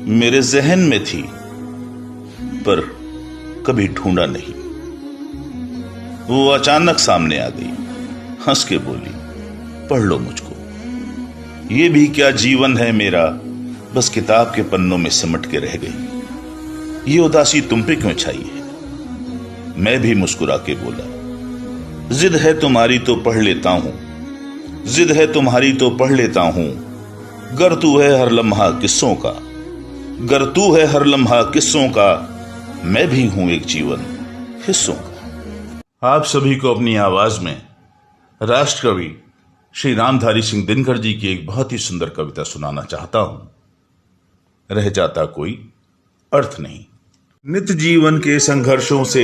मेरे जहन में थी पर कभी ढूंढा नहीं। वो अचानक सामने आ गई, हंस के बोली, पढ़ लो मुझको। ये भी क्या जीवन है मेरा, बस किताब के पन्नों में सिमट के रह गई। ये उदासी तुम पे क्यों छाई है? मैं भी मुस्कुरा के बोला, जिद है तुम्हारी तो पढ़ लेता हूं, जिद है तुम्हारी तो पढ़ लेता हूं। गर तू है हर लम्हा किस्सों का, गर तू है हर लम्हा किस्सों का, मैं भी हूं एक जीवन हिस्सों का। आप सभी को अपनी आवाज में राष्ट्र कवि श्री रामधारी सिंह दिनकर जी की एक बहुत ही सुंदर कविता सुनाना चाहता हूं। रह जाता कोई अर्थ नहीं। नित जीवन के संघर्षों से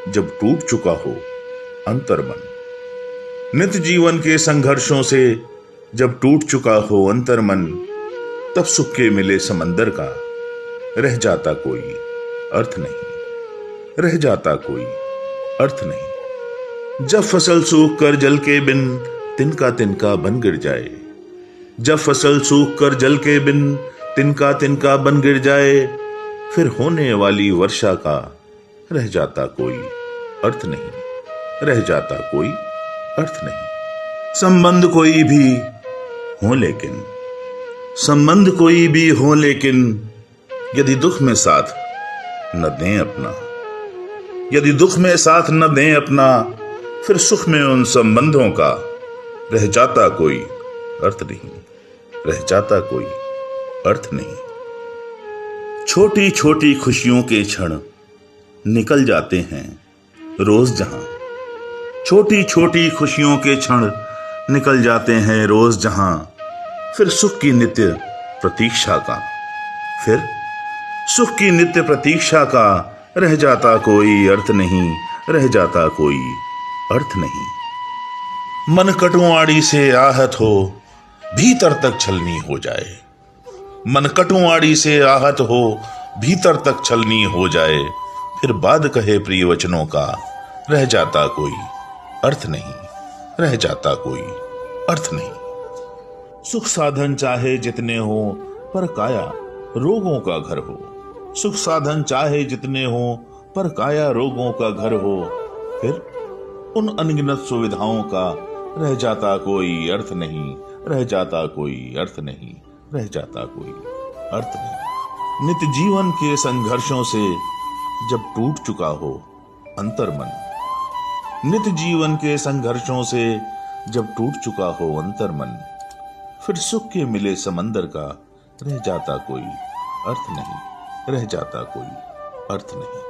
जब टूट चुका हो अंतर्मन, नित जीवन के संघर्षों से जब टूट चुका हो अंतर्मन, तब सुख के मिले समंदर का रह जाता कोई अर्थ नहीं, रह जाता कोई अर्थ नहीं। जब फसल सूख कर जल के बिन तिनका तिनका बन गिर जाए, जब फसल सूख कर जल के बिन तिनका तिनका बन गिर जाए, फिर होने वाली वर्षा का रह जाता कोई अर्थ नहीं, रह जाता कोई अर्थ नहीं। संबंध कोई भी हो लेकिन, संबंध कोई भी हो लेकिन, यदि दुख में साथ न दें अपना, यदि दुख में साथ न दें अपना, फिर सुख में उन संबंधों का रह जाता कोई अर्थ नहीं, रह जाता कोई अर्थ नहीं। छोटी छोटी खुशियों के क्षण निकल जाते हैं रोज जहां, छोटी छोटी खुशियों के क्षण निकल जाते हैं रोज जहां, फिर सुख की नित्य प्रतीक्षा का, फिर सुख की नित्य प्रतीक्षा का रह जाता कोई अर्थ नहीं, रह जाता कोई अर्थ नहीं। मन कटुआड़ी से आहत हो भीतर तक छलनी हो जाए, मन कटुआड़ी से आहत हो भीतर तक छलनी हो जाए, फिर बाद कहे प्रिय वचनों का रह जाता कोई अर्थ नहीं, रह जाता कोई अर्थ नहीं। सुख साधन चाहे जितने हो पर काया रोगों का घर हो, सुख साधन चाहे जितने हो पर काया रोगों का घर हो, फिर उन अनगिनत सुविधाओं का रह जाता कोई अर्थ नहीं, रह जाता कोई अर्थ नहीं, रह जाता कोई अर्थ नहीं। नित्य जीवन के संघर्षों से जब टूट चुका हो अंतर्मन, नित्य जीवन के संघर्षों से जब टूट चुका हो अंतर्मन, फिर सुख के मिले समंदर का रह जाता कोई अर्थ नहीं, रह जाता कोई अर्थ नहीं।